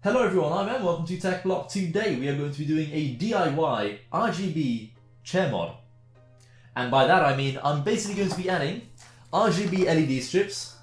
Hello everyone, I'm Em, welcome to TechBlock. Today we are going to be doing a DIY RGB chair mod. And by that I mean I'm basically going to be adding RGB LED strips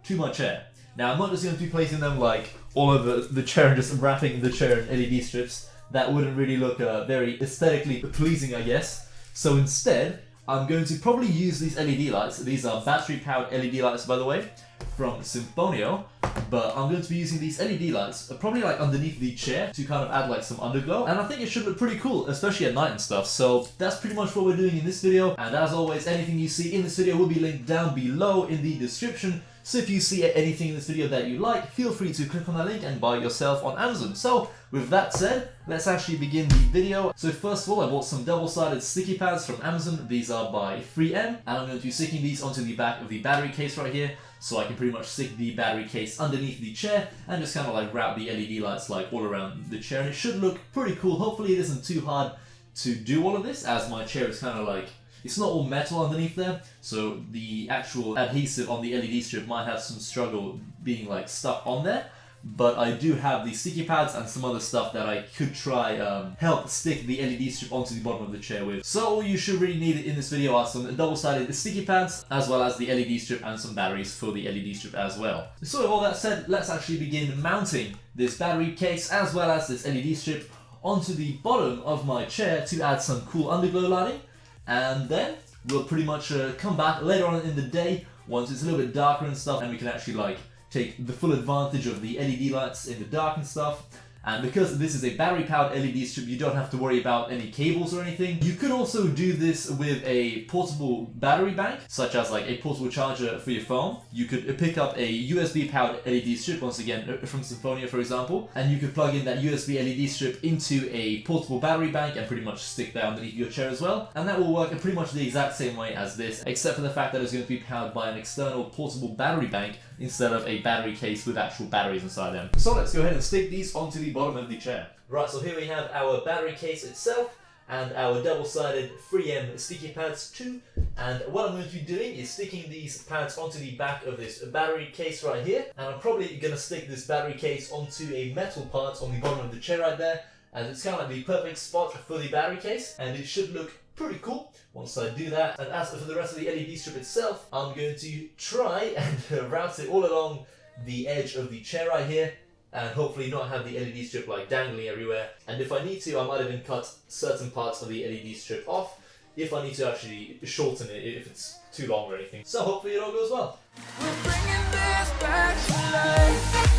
to my chair. Now I'm not just going to be placing them like all over the chair and just wrapping the chair in LED strips. That wouldn't really look very aesthetically pleasing, I guess. So instead, I'm going to probably use these LED lights. These are battery powered LED lights, by the way, from Symfonio. But I'm going to be using these LED lights, probably like underneath the chair to kind of add like some underglow. And I think it should look pretty cool, especially at night and stuff. So that's pretty much what we're doing in this video. And as always, anything you see in this video will be linked down below in the description. So if you see anything in this video that you like, feel free to click on that link and buy it yourself on Amazon. So with that said, let's actually begin the video. So first of all, I bought some double-sided sticky pads from Amazon. These are by 3M, and I'm going to be sticking these onto the back of the battery case right here. So I can pretty much stick the battery case underneath the chair and just kind of like wrap the LED lights like all around the chair. And it should look pretty cool. Hopefully it isn't too hard to do all of this, as my chair is kind of like, it's not all metal underneath there, so the actual adhesive on the LED strip might have some struggle being like stuck on there. But I do have the sticky pads and some other stuff that I could try help stick the LED strip onto the bottom of the chair with. So all you should really need in this video are some double-sided sticky pads, as well as the LED strip and some batteries for the LED strip as well. So with all that said, let's actually begin mounting this battery case as well as this LED strip onto the bottom of my chair to add some cool underglow lighting. And then we'll pretty much come back later on in the day once it's a little bit darker and stuff, and we can actually like take the full advantage of the LED lights in the dark and stuff. And because this is a battery powered LED strip, you don't have to worry about any cables or anything. You could also do this with a portable battery bank, such as like a portable charger for your phone. You could pick up a USB powered LED strip, once again from Symfonio for example, and you could plug in that USB LED strip into a portable battery bank and pretty much stick that underneath your chair as well. And that will work in pretty much the exact same way as this, except for the fact that it's going to be powered by an external portable battery bank instead of a battery case with actual batteries inside them. So let's go ahead and stick these onto the bottom of the chair. Right, so here we have our battery case itself and our double-sided 3M sticky pads too. And what I'm going to be doing is sticking these pads onto the back of this battery case right here. And I'm probably going to stick this battery case onto a metal part on the bottom of the chair right there, as it's kind of like the perfect spot for the battery case, and it should look pretty cool once I do that. And as for the rest of the LED strip itself, I'm going to try and route it all along the edge of the chair right here, and hopefully not have the LED strip like dangling everywhere. And if I need to, I might even cut certain parts of the LED strip off if I need to actually shorten it if it's too long or anything. So hopefully it all goes well. We're bringing this back to life.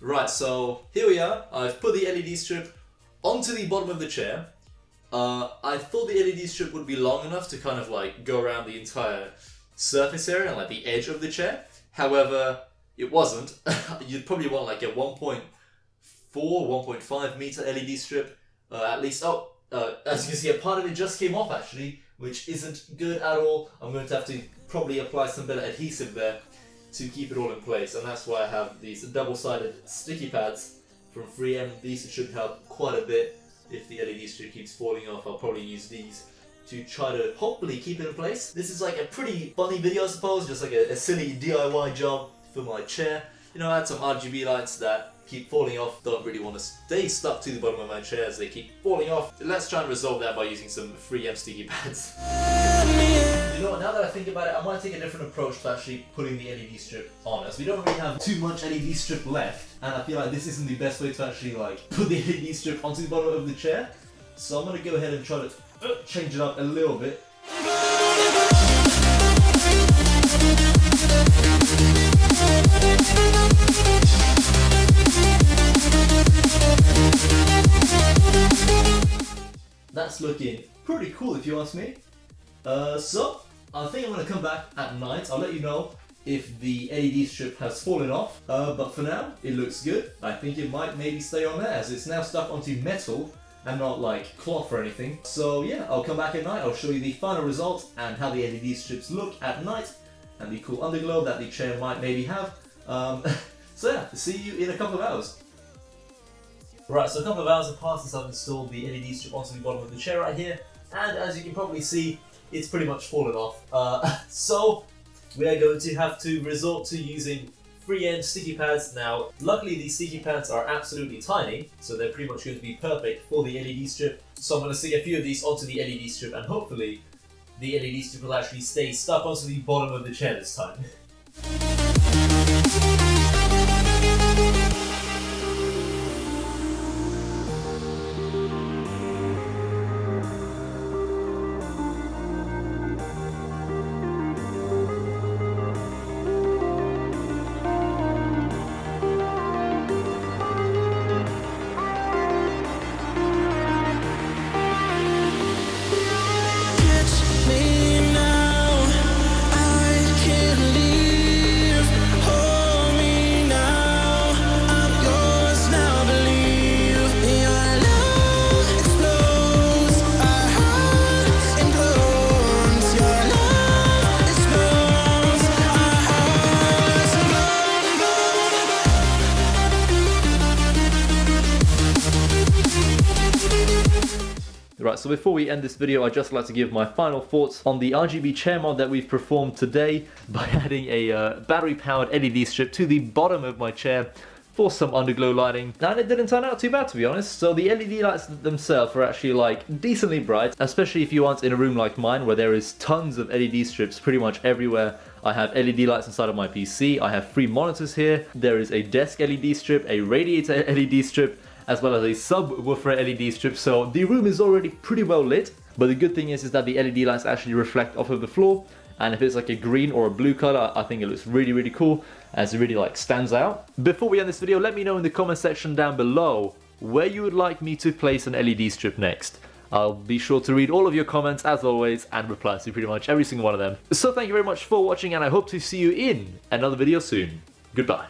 Right, so here we are. I've put the LED strip onto the bottom of the chair. I thought the LED strip would be long enough to kind of like go around the entire surface area and like the edge of the chair. However, it wasn't. You'd probably want like a 1.4, 1.5 meter LED strip at least. Oh, as you can see, a part of it just came off actually, which isn't good at all. I'm going to have to probably apply some better adhesive there to keep it all in place, and that's why I have these double-sided sticky pads from 3M. These should help quite a bit. If the LED strip keeps falling off, I'll probably use these to try to hopefully keep it in place. This is like a pretty funny video, I suppose, just like a silly DIY job for my chair. You know, I had some RGB lights that keep falling off, don't really want to stay stuck to the bottom of my chair as they keep falling off. Let's try and resolve that by using some 3M sticky pads. You know what, now that I think about it, I might take a different approach to actually putting the LED strip on, as we don't really have too much LED strip left, and I feel like this isn't the best way to actually like put the LED strip onto the bottom of the chair. So I'm going to go ahead and try to change it up a little bit. That's looking pretty cool if you ask me. So I think I'm going to come back at night. I'll let you know if the LED strip has fallen off, but for now it looks good. I think it might maybe stay on there as it's now stuck onto metal and not like cloth or anything. So yeah, I'll come back at night, I'll show you the final result and how the LED strips look at night and the cool underglow that the chair might maybe have. So yeah, see you in a couple of hours. Right, so a couple of hours have passed since I've installed the LED strip onto the bottom of the chair right here, and as you can probably see, it's pretty much fallen off. So we are going to have to resort to using free-end sticky pads. Now, luckily these sticky pads are absolutely tiny, so they're pretty much going to be perfect for the LED strip. So I'm going to stick a few of these onto the LED strip, and hopefully the LED strip will actually stay stuck onto the bottom of the chair this time. Right, so before we end this video, I'd just like to give my final thoughts on the RGB Chair Mod that we've performed today by adding a battery-powered LED strip to the bottom of my chair for some underglow lighting. And it didn't turn out too bad, to be honest. So the LED lights themselves are actually like decently bright, especially if you aren't in a room like mine where there is tons of LED strips pretty much everywhere. I have LED lights inside of my PC, I have 3 monitors here, there is a desk LED strip, a radiator LED strip, as well as a subwoofer LED strip, so the room is already pretty well lit. But the good thing is that the LED lights actually reflect off of the floor, and if it's like a green or a blue color, I think it looks really, really cool, as it really like stands out. Before we end this video, let me know in the comment section down below where you would like me to place an LED strip next. I'll be sure to read all of your comments as always and reply to pretty much every single one of them. So thank you very much for watching, and I hope to see you in another video soon. Goodbye.